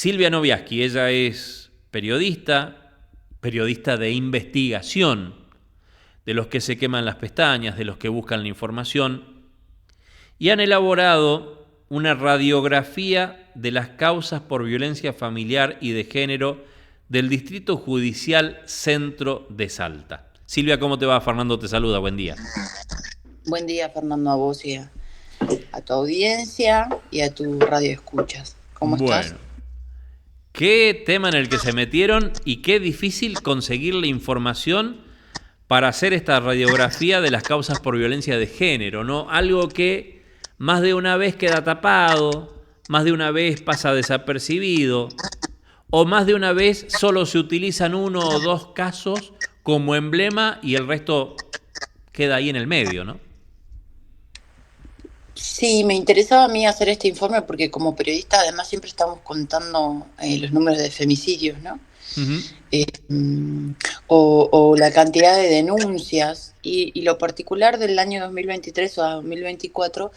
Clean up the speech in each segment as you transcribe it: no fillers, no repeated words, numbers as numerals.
Silvia Noviaski, ella es periodista de investigación, de los que se queman las pestañas, de los que buscan la información, y han elaborado una radiografía de las causas por violencia familiar y de género del Distrito Judicial Centro de Salta. Silvia, ¿cómo te va? Fernando te saluda, buen día. Buen día, Fernando, a vos y a tu audiencia y a tu radio escuchas. ¿Cómo estás? Bueno, qué tema en el que se metieron y qué difícil conseguir la información para hacer esta radiografía de las causas por violencia de género, ¿no? Algo que más de una vez queda tapado, más de una vez pasa desapercibido, o más de una vez solo se utilizan uno o dos casos como emblema y el resto queda ahí en el medio, ¿no? Sí, me interesaba a mí hacer este informe porque como periodista además siempre estamos contando los números de femicidios, ¿no? Uh-huh. Eh, mm, o la cantidad de denuncias y lo particular del año 2023 o 2024.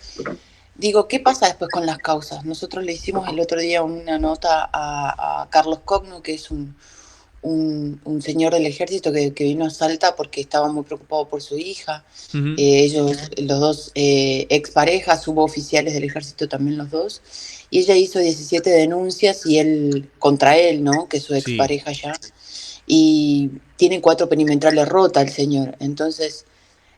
Digo, ¿qué pasa después con las causas? Nosotros le hicimos el otro día una nota a Carlos Cogno, que es un señor del ejército que vino a Salta porque estaba muy preocupado por su hija. Uh-huh. Ellos, los dos exparejas, suboficiales del ejército también los dos, y ella hizo 17 denuncias y él contra él, ¿no? Que es su Sí. expareja ya, y tiene 4 perimetrales rotas el señor. Entonces,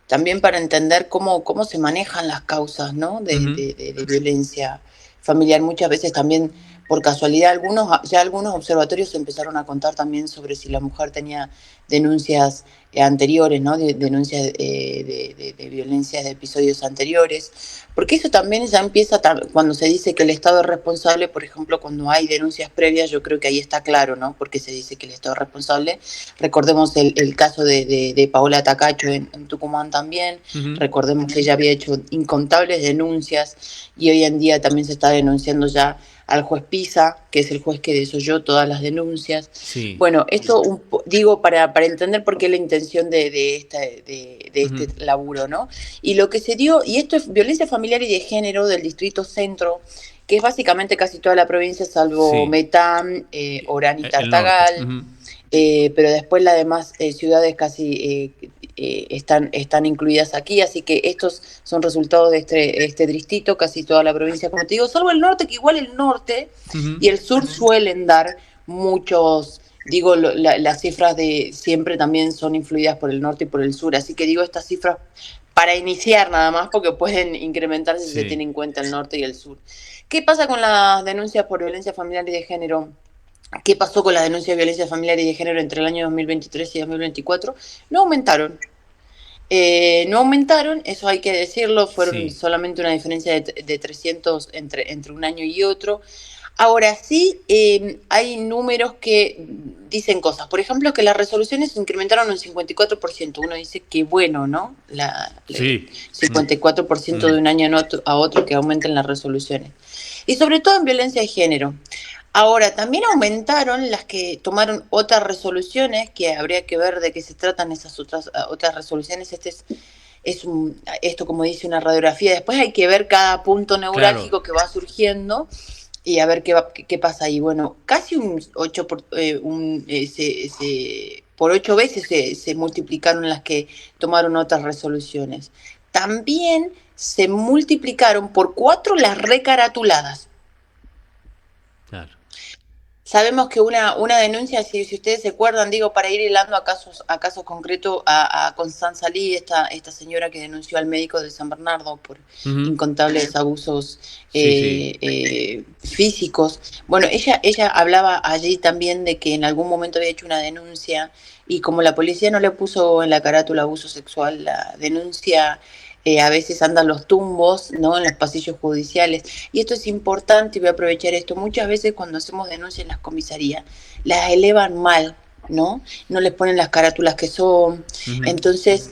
también para entender cómo se manejan las causas, ¿no? Uh-huh. De violencia familiar. Muchas veces también, por casualidad, algunos observatorios empezaron a contar también sobre si la mujer tenía denuncias anteriores, ¿no? Denuncias de violencias de episodios anteriores. Porque eso también ya empieza cuando se dice que el Estado es responsable, por ejemplo, cuando hay denuncias previas, yo creo que ahí está claro, ¿no? Porque se dice que el Estado es responsable. Recordemos el caso de Paola Tacacho en Tucumán también. Uh-huh. Recordemos que ella había hecho incontables denuncias y hoy en día también se está denunciando ya al juez Pisa, que es el juez que desoyó todas las denuncias. Sí. Bueno, esto digo para entender por qué la intención de este Uh-huh. laburo, ¿no? Y lo que se dio, y esto es violencia familiar y de género del Distrito Centro, que es básicamente casi toda la provincia, salvo Sí. Metán, Orán y El norte. Tartagal, Uh-huh. pero después las demás ciudades casi están incluidas aquí, así que estos son resultados de este distrito, casi toda la provincia, como te digo, salvo el norte, que igual el norte Uh-huh. y el sur suelen dar muchos, digo, las cifras de siempre también son influidas por el norte y por el sur, así que digo estas cifras para iniciar nada más, porque pueden incrementarse si se tiene Sí. en cuenta el norte y el sur. ¿Qué pasa con las denuncias por violencia familiar y de género? ¿Qué pasó con las denuncias de violencia familiar y de género entre el año 2023 y 2024? No aumentaron. No aumentaron, eso hay que decirlo, fueron Sí. solamente una diferencia de 300 entre un año y otro. Ahora sí, hay números que dicen cosas. Por ejemplo, que las resoluciones se incrementaron un 54%. Uno dice que bueno, ¿no? El Sí. Mm. 54% Mm. de un año a otro que aumenten las resoluciones. Y sobre todo en violencia de género. Ahora, también aumentaron las que tomaron otras resoluciones, que habría que ver de qué se tratan esas otras resoluciones. Esto, como dice, una radiografía. Después hay que ver cada punto Claro. neurálgico que va surgiendo y a ver qué pasa ahí. Bueno, casi un 8 por 8 veces se multiplicaron las que tomaron otras resoluciones. También se multiplicaron por 4 las recaratuladas. Claro. Sabemos que una denuncia, si ustedes se acuerdan, digo, para ir hilando a casos concretos, a Constanza Lee, esta señora que denunció al médico de San Bernardo por Uh-huh. incontables abusos Sí, sí. físicos. Bueno, ella hablaba allí también de que en algún momento había hecho una denuncia y como la policía no le puso en la carátula abuso sexual, la denuncia a veces andan los tumbos, ¿no? En los pasillos judiciales. Y esto es importante, y voy a aprovechar esto. Muchas veces cuando hacemos denuncias en las comisarías, las elevan mal, ¿no? No les ponen las carátulas que son. Uh-huh. Entonces,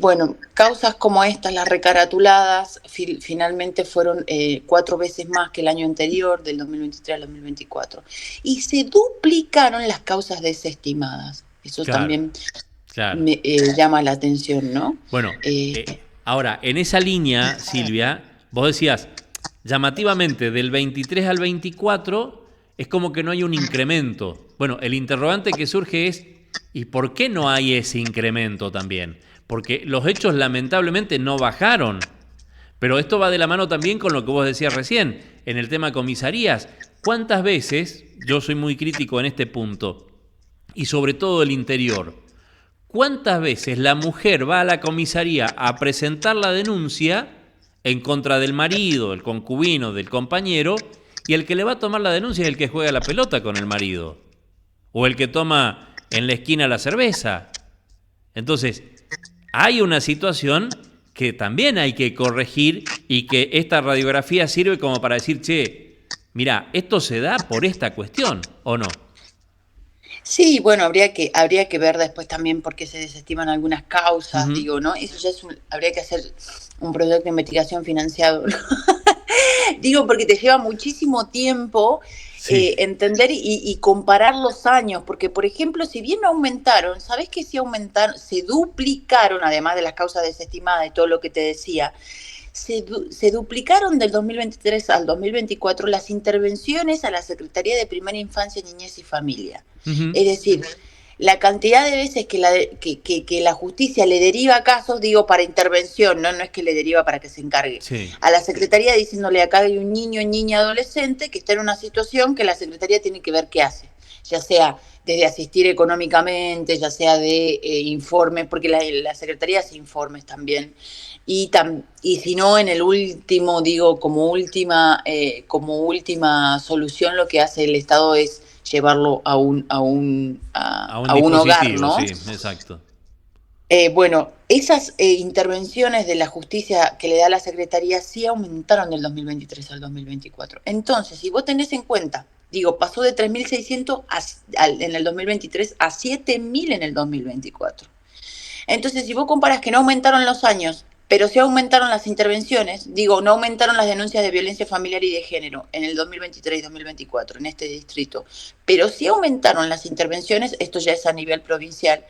bueno, causas como estas, las recaratuladas, finalmente fueron 4 veces más que el año anterior, del 2023 al 2024. Y se duplicaron las causas desestimadas. Eso Claro. también Claro. me llama la atención, ¿no? Bueno, Eh, ahora, en esa línea, Silvia, vos decías, llamativamente, del 23 al 24, es como que no hay un incremento. Bueno, el interrogante que surge es, ¿y por qué no hay ese incremento también? Porque los hechos lamentablemente no bajaron. Pero esto va de la mano también con lo que vos decías recién, en el tema comisarías. ¿Cuántas veces, yo soy muy crítico en este punto, y sobre todo el interior, cuántas veces la mujer va a la comisaría a presentar la denuncia en contra del marido, del concubino, del compañero, y el que le va a tomar la denuncia es el que juega la pelota con el marido, o el que toma en la esquina la cerveza? Entonces, hay una situación que también hay que corregir y que esta radiografía sirve como para decir, che, mira, esto se da por esta cuestión, ¿o no? Sí, bueno, habría que ver después también por qué se desestiman algunas causas, Ujú. digo, ¿no? Eso ya habría que hacer un proyecto de investigación financiado, ¿no? Digo, porque te lleva muchísimo tiempo Sí. entender y comparar los años, porque por ejemplo, si bien no aumentaron, ¿sabes qué? Sí aumentaron, se duplicaron, además de las causas desestimadas y todo lo que te decía, se duplicaron del 2023 al 2024 las intervenciones a la Secretaría de Primera Infancia, Niñez y Familia. Ujú. Es decir, la cantidad de veces que la justicia le deriva casos, digo, para intervención, ¿no? No es que le deriva para que se encargue, Sí. a la Secretaría diciéndole acá hay un niño, niña, adolescente que está en una situación que la Secretaría tiene que ver qué hace, ya sea desde asistir económicamente, ya sea de informes, porque la Secretaría hace informes también, y si no, en el último, digo, como última solución, lo que hace el Estado es llevarlo A un a un hogar, dispositivo, ¿no? sí, exacto. Bueno, esas intervenciones de la justicia que le da la Secretaría sí aumentaron del 2023 al 2024. Entonces, si vos tenés en cuenta, digo, pasó de 3.600 en el 2023 a 7.000 en el 2024. Entonces, si vos comparas que no aumentaron los años, pero sí aumentaron las intervenciones, digo, no aumentaron las denuncias de violencia familiar y de género en el 2023 y 2024 en este distrito, pero sí aumentaron las intervenciones, esto ya es a nivel provincial,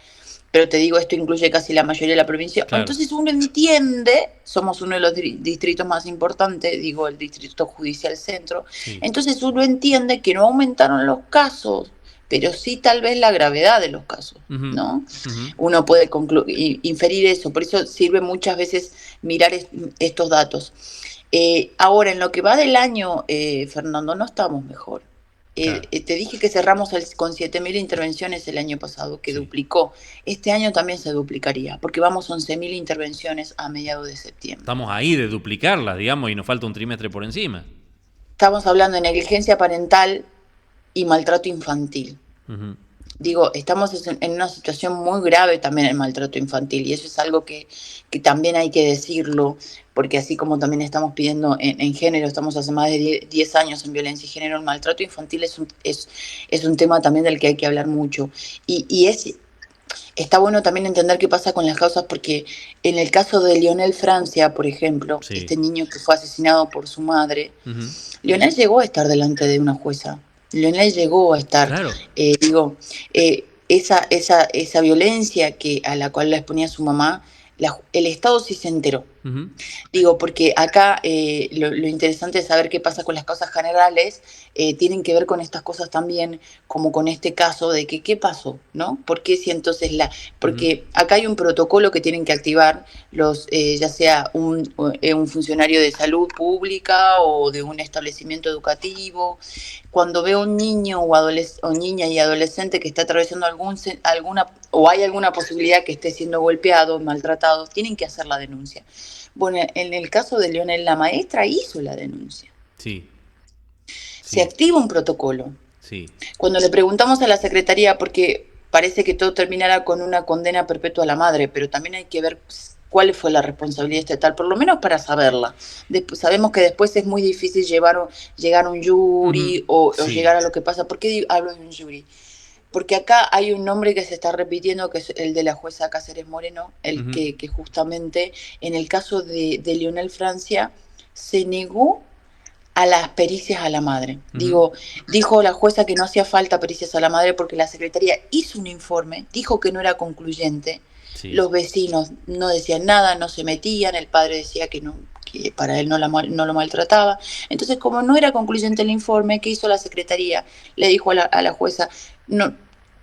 pero te digo, esto incluye casi la mayoría de la provincia. Claro. Entonces uno entiende, somos uno de los distritos más importantes, digo, el distrito judicial centro, Sí. entonces uno entiende que no aumentaron los casos, pero sí tal vez la gravedad de los casos, Ujú. ¿no? Ujú. Uno puede inferir eso, por eso sirve muchas veces mirar estos datos. Ahora, en lo que va del año, Fernando, no estamos mejor. Claro. Te dije que cerramos con 7.000 intervenciones el año pasado, que Sí. duplicó. Este año también se duplicaría, porque vamos a 11.000 intervenciones a mediados de septiembre. Estamos ahí de duplicarlas, digamos, y nos falta un trimestre por encima. Estamos hablando de negligencia parental y maltrato infantil. Ujú. Digo, estamos en una situación muy grave también el maltrato infantil y eso es algo que también hay que decirlo, porque así como también estamos pidiendo en género, estamos hace más de 10 años en violencia y género, el maltrato infantil es un tema también del que hay que hablar mucho. Está bueno también entender qué pasa con las causas, porque en el caso de Lionel Francia, por ejemplo, Sí. este niño que fue asesinado por su madre, Ujú. Lionel llegó a estar delante de una jueza. Lionel llegó a estar, Claro. digo, esa violencia a la cual la exponía su mamá, el Estado sí se enteró. Ujú. Digo, porque acá lo interesante es saber qué pasa con las causas generales, tienen que ver con estas cosas también, como con este caso de que qué pasó, ¿no? ¿Por qué si entonces Ujú. porque acá hay un protocolo que tienen que activar ya sea un funcionario de salud pública o de un establecimiento educativo. Cuando veo un niño o niña y adolescente que está atravesando alguna, o hay alguna posibilidad que esté siendo golpeado, maltratado, tienen que hacer la denuncia. Bueno, en el caso de Leonel, la maestra hizo la denuncia. Sí. Se Sí. activa un protocolo. Sí. Cuando le preguntamos a la secretaría, porque parece que todo terminará con una condena perpetua a la madre, pero también hay que ver cuál fue la responsabilidad estatal, por lo menos para saberla. Sabemos que después es muy difícil llegar a un Ujú. jury o llegar Sí. a lo que pasa. ¿Por qué hablo de un jury? Porque acá hay un nombre que se está repitiendo, que es el de la jueza Cáceres Moreno, el Ujú. que justamente en el caso de Lionel Francia se negó a las pericias a la madre. Ujú. Dijo la jueza que no hacía falta pericias a la madre porque la secretaría hizo un informe, dijo que no era concluyente, Sí. los vecinos no decían nada, no se metían, el padre decía que para él no lo maltrataba. Entonces, como no era concluyente el informe, ¿qué hizo la secretaría? Le dijo a la jueza, no,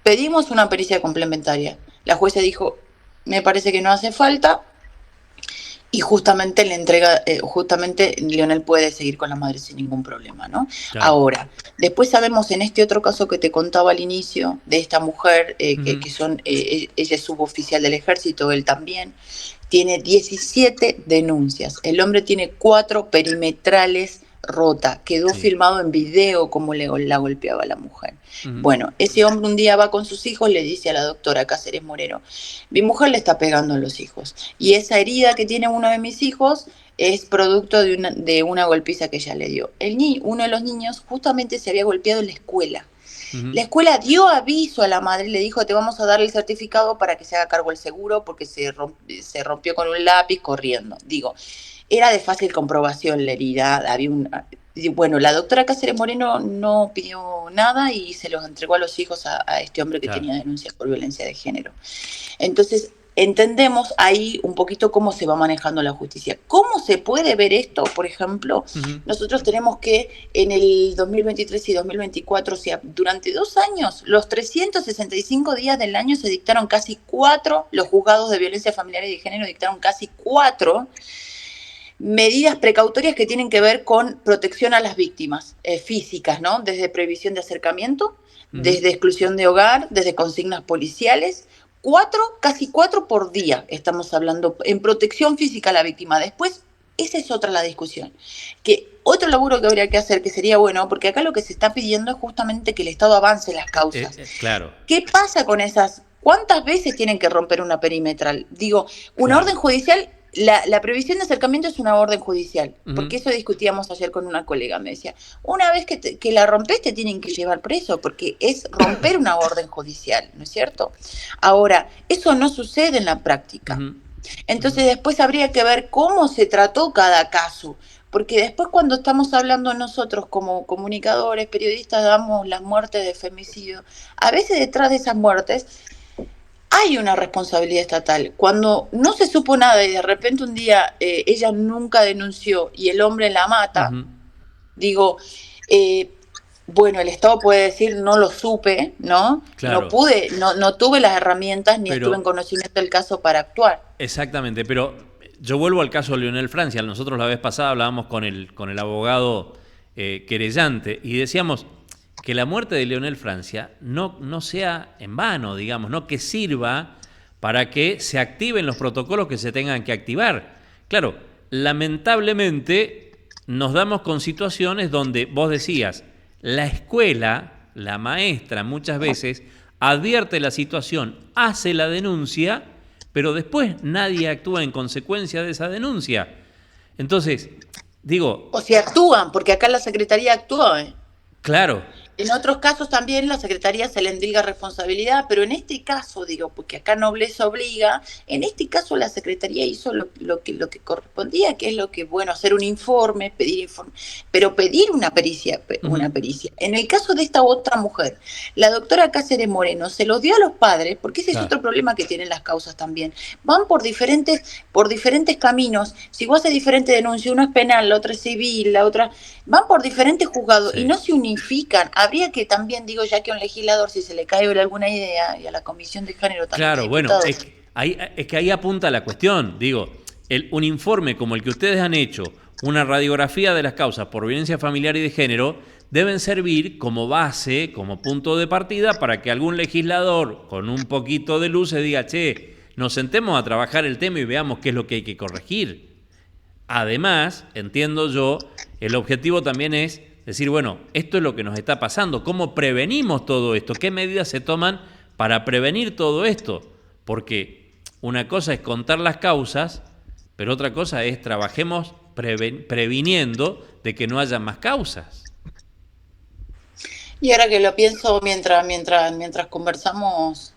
pedimos una pericia complementaria. La jueza dijo, me parece que no hace falta, y justamente le entrega, justamente Lionel puede seguir con la madre sin ningún problema, ¿no? Claro. Ahora, después sabemos en este otro caso que te contaba al inicio, de esta mujer, que son, ella es suboficial del ejército, él también, tiene 17 denuncias. El hombre tiene 4 perimetrales rota. Quedó filmado en video cómo la golpeaba a la mujer. Bueno, ese hombre un día va con sus hijos, le dice a la doctora Cáceres Moreno, mi mujer le está pegando a los hijos. Y esa herida que tiene uno de mis hijos es producto de una golpiza que ella le dio. Uno de los niños justamente se había golpeado en la escuela. La escuela dio aviso a la madre, le dijo, te vamos a dar el certificado para que se haga cargo el seguro porque se rompió con un lápiz corriendo. Digo, era de fácil comprobación la herida, bueno, la doctora Cáceres Moreno no pidió nada y se los entregó a los hijos a este hombre que tenía denuncias por violencia de género. Entonces, entendemos ahí un poquito cómo se va manejando la justicia. ¿Cómo se puede ver esto? Por ejemplo, nosotros tenemos que en el 2023 y 2024, o sea, durante 2 años, los 365 días del año se dictaron casi 4, los juzgados de violencia familiar y de género dictaron casi 4 medidas precautorias que tienen que ver con protección a las víctimas físicas, ¿no? Desde prohibición de acercamiento, desde exclusión de hogar, desde consignas policiales. 4, casi 4 por día estamos hablando en protección física a la víctima. Después, esa es otra la discusión. Que otro laburo que habría que hacer, que sería bueno, porque acá lo que se está pidiendo es justamente que el Estado avance las causas. Claro. ¿Qué pasa con esas? ¿Cuántas veces tienen que romper una perimetral? Digo, una orden judicial. La previsión de acercamiento es una orden judicial, porque eso discutíamos ayer con una colega, me decía, una vez que la rompes te tienen que llevar preso, porque es romper una orden judicial, ¿no es cierto? Ahora, eso no sucede en la práctica. Entonces después habría que ver cómo se trató cada caso, porque después cuando estamos hablando nosotros como comunicadores, periodistas, damos las muertes de femicidio, a veces detrás de esas muertes hay una responsabilidad estatal. Cuando no se supo nada y de repente un día ella nunca denunció y el hombre la mata, digo, bueno, el Estado puede decir no lo supe, ¿no? Claro. No pude, no tuve las herramientas ni estuve en conocimiento del caso para actuar. Exactamente, pero yo vuelvo al caso de Lionel Francia. Nosotros la vez pasada hablábamos con el abogado querellante y decíamos que la muerte de Lionel Francia no sea en vano, digamos, no, que sirva para que se activen los protocolos que se tengan que activar. Claro, lamentablemente nos damos con situaciones donde vos decías, la escuela, la maestra muchas veces advierte la situación, hace la denuncia, pero después nadie actúa en consecuencia de esa denuncia. Entonces, digo... O sea, actúan, porque acá la Secretaría actúa, Claro. En otros casos también la Secretaría se le endilga responsabilidad, pero en este caso, digo, porque acá nobleza obliga, en este caso la Secretaría hizo lo que correspondía, que es lo que, bueno, hacer un informe, pedir informe, pero pedir una pericia. En el caso de esta otra mujer, la doctora Cáceres Moreno se los dio a los padres, porque ese es otro problema que tienen las causas también. Van por diferentes caminos. Si vos haces diferente denuncia, uno es penal, la otra es civil, la otra... Van por diferentes juzgados y no se unifican. Habría que también, digo, ya que a un legislador, si se le cae alguna idea, y a la Comisión de Género también. Claro, bueno, es que ahí apunta la cuestión. Digo, un informe como el que ustedes han hecho, una radiografía de las causas por violencia familiar y de género, deben servir como base, como punto de partida, para que algún legislador con un poquito de luz se diga, che, nos sentemos a trabajar el tema y veamos qué es lo que hay que corregir. Además, entiendo yo, el objetivo también es decir, bueno, esto es lo que nos está pasando, ¿cómo prevenimos todo esto? ¿Qué medidas se toman para prevenir todo esto? Porque una cosa es contar las causas, pero otra cosa es trabajemos previniendo de que no haya más causas. Y ahora que lo pienso mientras conversamos,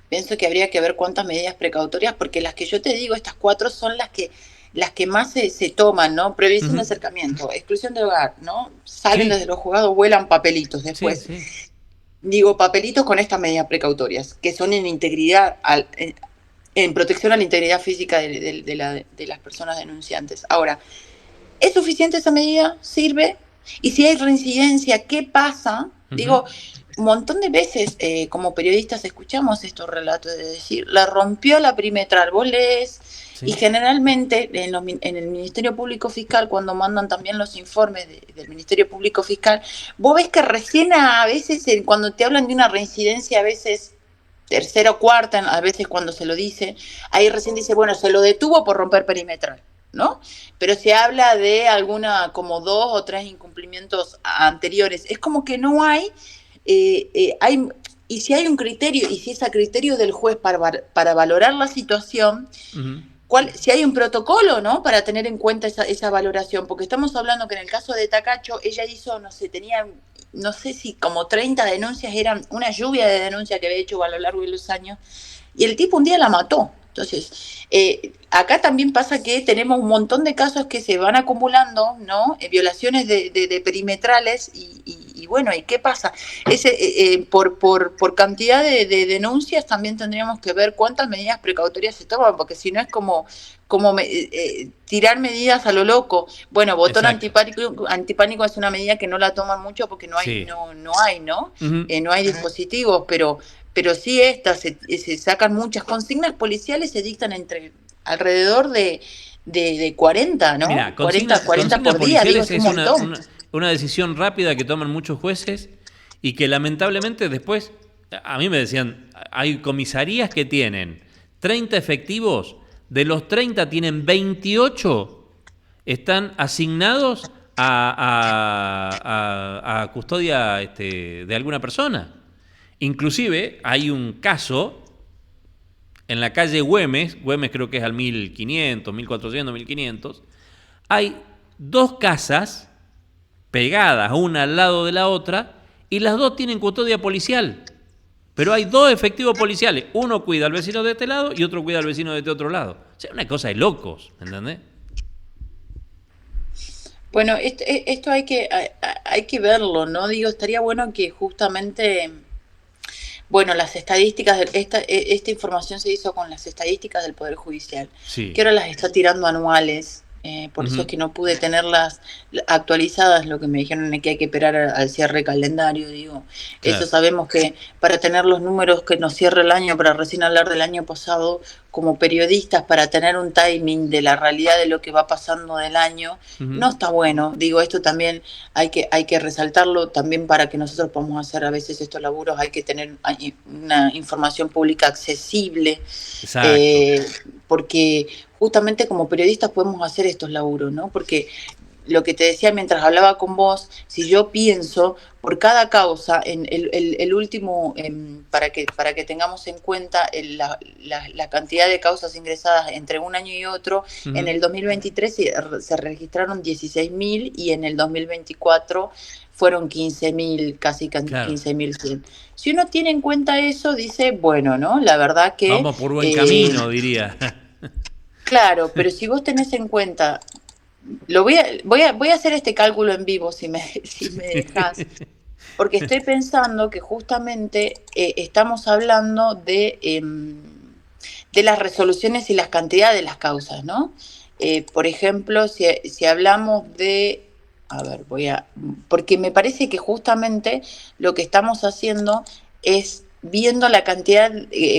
pienso que habría que ver cuántas medidas precautorias, porque las que yo te digo, estas 4 son las que más se toman, ¿no? Previsión de acercamiento, exclusión de hogar, ¿no? Salen desde los juzgados, vuelan papelitos después. Digo, papelitos con estas medidas precautorias, que son en integridad, en protección a la integridad física de las personas denunciantes. Ahora, ¿Es suficiente esa medida? ¿Sirve? Y si hay reincidencia, ¿qué pasa? Digo, un montón de veces como periodistas escuchamos estos relatos de decir, la rompió la perimetral, vos lees, y generalmente en el Ministerio Público Fiscal, cuando mandan también los informes del Ministerio Público Fiscal, vos ves que recién a veces, cuando te hablan de una reincidencia, a veces tercera o cuarta, a veces cuando se lo dice, ahí recién dice, bueno, se lo detuvo por romper perimetral, ¿no? Pero se habla de alguna, como 2 o 3 incumplimientos anteriores. Es como que no hay, y si hay un criterio, y si es a criterio del juez para valorar la situación, si hay un protocolo, ¿no? Para tener en cuenta esa valoración, porque estamos hablando que en el caso de Tacacho, ella hizo, no sé si como 30 denuncias, eran una lluvia de denuncias que había hecho a lo largo de los años, y el tipo un día la mató. Entonces, acá también pasa que tenemos un montón de casos que se van acumulando, ¿no? Violaciones de perimetrales y bueno, ¿y qué pasa? Por cantidad de denuncias también tendríamos que ver cuántas medidas precautorias se toman, porque si no es como tirar medidas a lo loco. Bueno, botón antipánico es una medida que no la toman mucho porque no hay, ¿no? No hay dispositivos, pero sí se sacan muchas consignas policiales, se dictan alrededor de 40, ¿no? Mira, 40 por día, digo, es un montón. Una decisión rápida que toman muchos jueces y que lamentablemente después, a mí me decían, hay comisarías que tienen 30 efectivos, de los 30 tienen 28, están asignados a custodia de alguna persona. Inclusive hay un caso en la calle Güemes creo que es al 1500, 1400, 1500, hay 2 casas pegadas una al lado de la otra y las 2 tienen custodia policial. Pero hay 2 efectivos policiales, uno cuida al vecino de este lado y otro cuida al vecino de este otro lado. O sea, una cosa de locos, ¿entendés? Bueno, esto hay que verlo, ¿no? Digo, estaría bueno que justamente, bueno, las estadísticas, esta información se hizo con las estadísticas del Poder Judicial, que ahora las está tirando anuales. Por eso es que no pude tenerlas actualizadas, lo que me dijeron es que hay que esperar al cierre calendario, digo. Claro. Eso sabemos que para tener los números que nos cierre el año, para recién hablar del año pasado, como periodistas, para tener un timing de la realidad de lo que va pasando del año, no está bueno. Digo, esto también hay que resaltarlo, también para que nosotros podamos hacer a veces estos laburos, hay que tener una información pública accesible. Exacto. Porque justamente como periodistas podemos hacer estos laburos, ¿no? Porque lo que te decía mientras hablaba con vos, si yo pienso por cada causa, en el último, para que tengamos en cuenta la cantidad de causas ingresadas entre un año y otro, en el 2023 se registraron 16.000 y en el 2024 fueron 15.000, casi 15.100. Si uno tiene en cuenta eso, dice, bueno, ¿no? La verdad que... Vamos por buen camino, diría. Claro, pero si vos tenés en cuenta, voy a hacer este cálculo en vivo si me dejás, porque estoy pensando que justamente estamos hablando de las resoluciones y las cantidades de las causas, ¿no? Por ejemplo, si hablamos de, a ver, porque me parece que justamente lo que estamos haciendo es viendo la cantidad,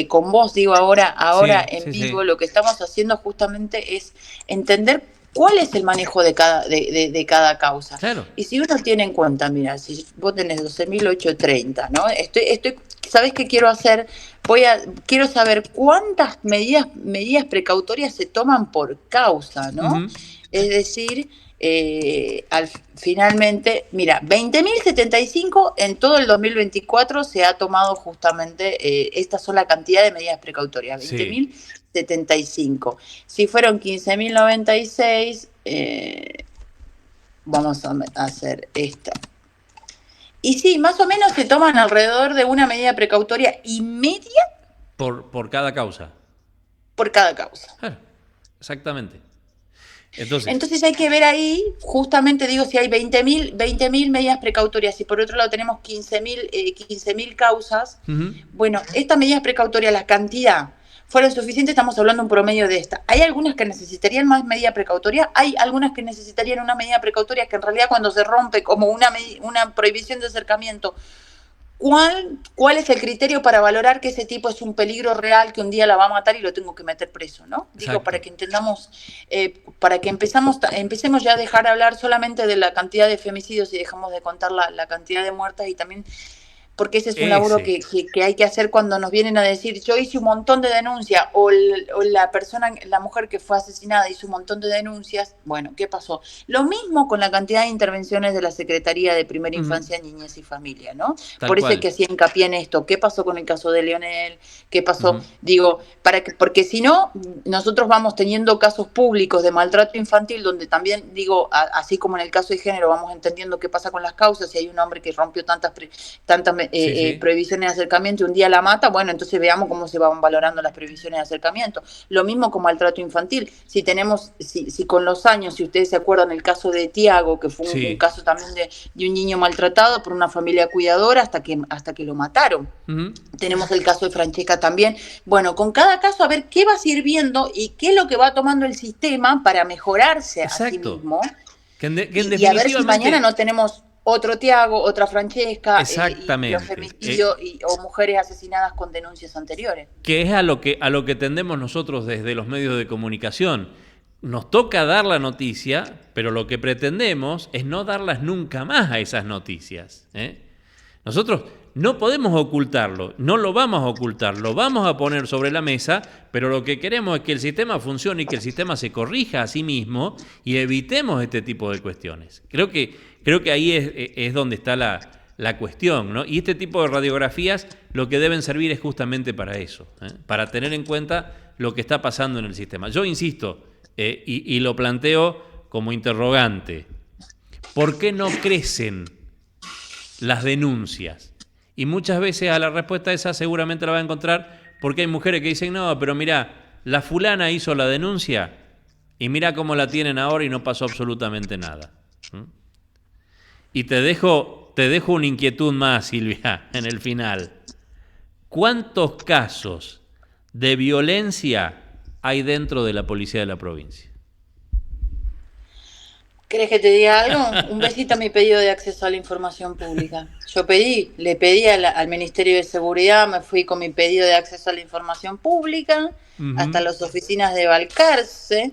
con vos digo ahora en vivo, lo que estamos haciendo justamente es entender cuál es el manejo de cada causa. Claro. Y si uno tiene en cuenta, mira, si vos tenés 12.830, ¿no? ¿Sabés qué quiero hacer? Quiero saber cuántas medidas precautorias se toman por causa, ¿no? Es decir, finalmente, mira, 20.075 en todo el 2024 se ha tomado justamente, esta sola cantidad de medidas precautorias, 20.075. Si fueron 15.096, vamos a hacer esta. Y sí, más o menos se toman alrededor de una medida precautoria y media. Por cada causa. Por cada causa. Claro, exactamente. Entonces hay que ver ahí, justamente digo, si hay 20.000 medidas precautorias y por otro lado tenemos 15.000 causas, bueno, estas medidas precautorias, la cantidad fueran suficientes, estamos hablando de un promedio de esta. Hay algunas que necesitarían más medida precautoria, hay algunas que necesitarían una medida precautoria que en realidad cuando se rompe como una prohibición de acercamiento, ¿cuál es el criterio para valorar que ese tipo es un peligro real que un día la va a matar y lo tengo que meter preso, ¿no? Exacto. Digo, para que entendamos, para que empecemos ya a dejar de hablar solamente de la cantidad de femicidios y dejamos de contar la cantidad de muertas y también porque ese es un laburo que hay que hacer cuando nos vienen a decir, yo hice un montón de denuncias, o la mujer que fue asesinada hizo un montón de denuncias. Bueno, ¿qué pasó? Lo mismo con la cantidad de intervenciones de la Secretaría de Primera Infancia, Niñez y Familia, ¿no? Por eso es que hacía hincapié en esto. ¿Qué pasó con el caso de Leonel? ¿Qué pasó? Digo, porque si no, nosotros vamos teniendo casos públicos de maltrato infantil, donde también, digo, así como en el caso de género, vamos entendiendo qué pasa con las causas, si hay un hombre que rompió tantas prohibiciones de acercamiento y un día la mata, bueno, entonces veamos cómo se van valorando las prohibiciones de acercamiento. Lo mismo con maltrato infantil. Si con los años, si ustedes se acuerdan el caso de Tiago, que fue un caso también de un niño maltratado por una familia cuidadora hasta que lo mataron. Tenemos el caso de Francesca también. Bueno, con cada caso a ver qué va sirviendo y qué es lo que va tomando el sistema para mejorarse a sí mismo. Y a ver si mañana no tenemos otro Tiago, otra Francesca, y los femicidios o mujeres asesinadas con denuncias anteriores. Que es a lo que tendemos nosotros desde los medios de comunicación. Nos toca dar la noticia, pero lo que pretendemos es no darlas nunca más a esas noticias. Nosotros no podemos ocultarlo, no lo vamos a ocultar, lo vamos a poner sobre la mesa, pero lo que queremos es que el sistema funcione y que el sistema se corrija a sí mismo y evitemos este tipo de cuestiones. Creo que ahí es donde está la cuestión, ¿no? Y este tipo de radiografías lo que deben servir es justamente para eso, para tener en cuenta lo que está pasando en el sistema. Yo insisto, y lo planteo como interrogante, ¿por qué no crecen las denuncias? Y muchas veces a la respuesta esa seguramente la va a encontrar porque hay mujeres que dicen, no, pero mirá, la fulana hizo la denuncia y mirá cómo la tienen ahora y no pasó absolutamente nada. Y te dejo una inquietud más, Silvia, en el final. ¿Cuántos casos de violencia hay dentro de la policía de la provincia? ¿Querés que te diga algo? Un besito a mi pedido de acceso a la información pública. Yo le pedí al Ministerio de Seguridad, me fui con mi pedido de acceso a la información pública, hasta las oficinas de Balcarce.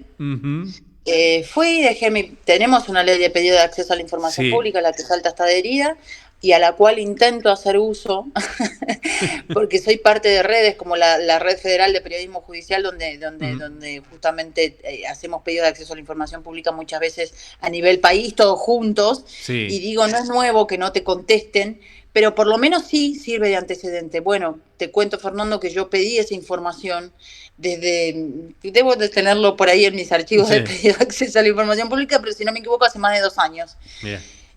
Tenemos una ley de pedido de acceso a la información pública, la que Salta está adherida, y a la cual intento hacer uso, porque soy parte de redes como la Red Federal de Periodismo Judicial, donde justamente hacemos pedido de acceso a la información pública muchas veces a nivel país, todos juntos, y digo, no es nuevo que no te contesten, pero por lo menos sí sirve de antecedente. Bueno, te cuento, Fernando, que yo pedí esa información debo de tenerlo por ahí en mis archivos de pedido de acceso a la información pública, pero si no me equivoco hace más de 2 años.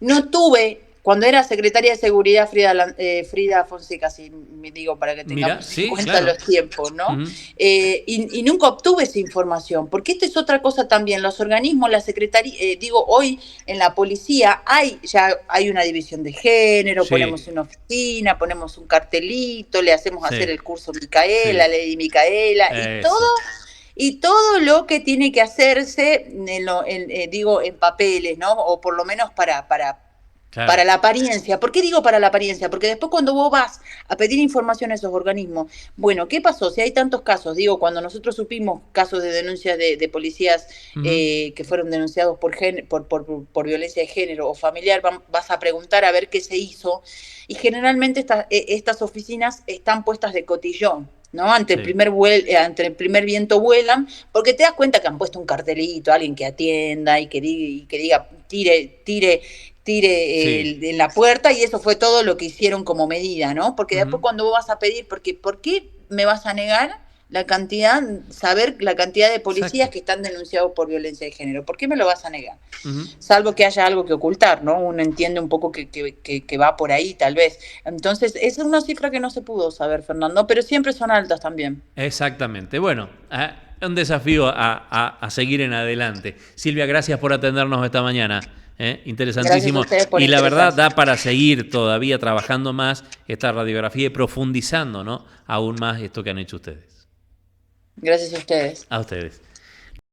No tuve, cuando era secretaria de Seguridad Frida Fonseca, si me digo, para que tengamos en cuenta los tiempos, ¿no? Y nunca obtuve esa información, porque esta es otra cosa también, los organismos, la secretaría, hoy en la policía ya hay una división de género, ponemos una oficina, ponemos un cartelito, le hacemos hacer el curso Micaela, Lady Micaela, y todo lo que tiene que hacerse, en papeles, ¿no? O por lo menos para la apariencia. ¿Por qué digo para la apariencia? Porque después cuando vos vas a pedir información a esos organismos, bueno, ¿qué pasó? Si hay tantos casos, cuando nosotros supimos casos de denuncias de policías que fueron denunciados por violencia de género o familiar, vas a preguntar a ver qué se hizo, y generalmente estas oficinas están puestas de cotillón, ¿no? Ante el primer viento vuelan, porque te das cuenta que han puesto un cartelito, alguien que atienda y que diga tire en la puerta, y eso fue todo lo que hicieron como medida, ¿no? Porque después cuando vos vas a pedir, ¿por qué me vas a negar saber la cantidad de policías que están denunciados por violencia de género? ¿Por qué me lo vas a negar? Salvo que haya algo que ocultar, ¿no? Uno entiende un poco que va por ahí, tal vez. Entonces, esa es una cifra que no se pudo saber, Fernando, pero siempre son altas también. Exactamente. Bueno, un desafío a seguir en adelante. Silvia, gracias por atendernos esta mañana. Interesantísimo. Y la verdad da para seguir todavía trabajando más esta radiografía y profundizando, ¿no? Aún más esto que han hecho ustedes. Gracias a ustedes. A ustedes.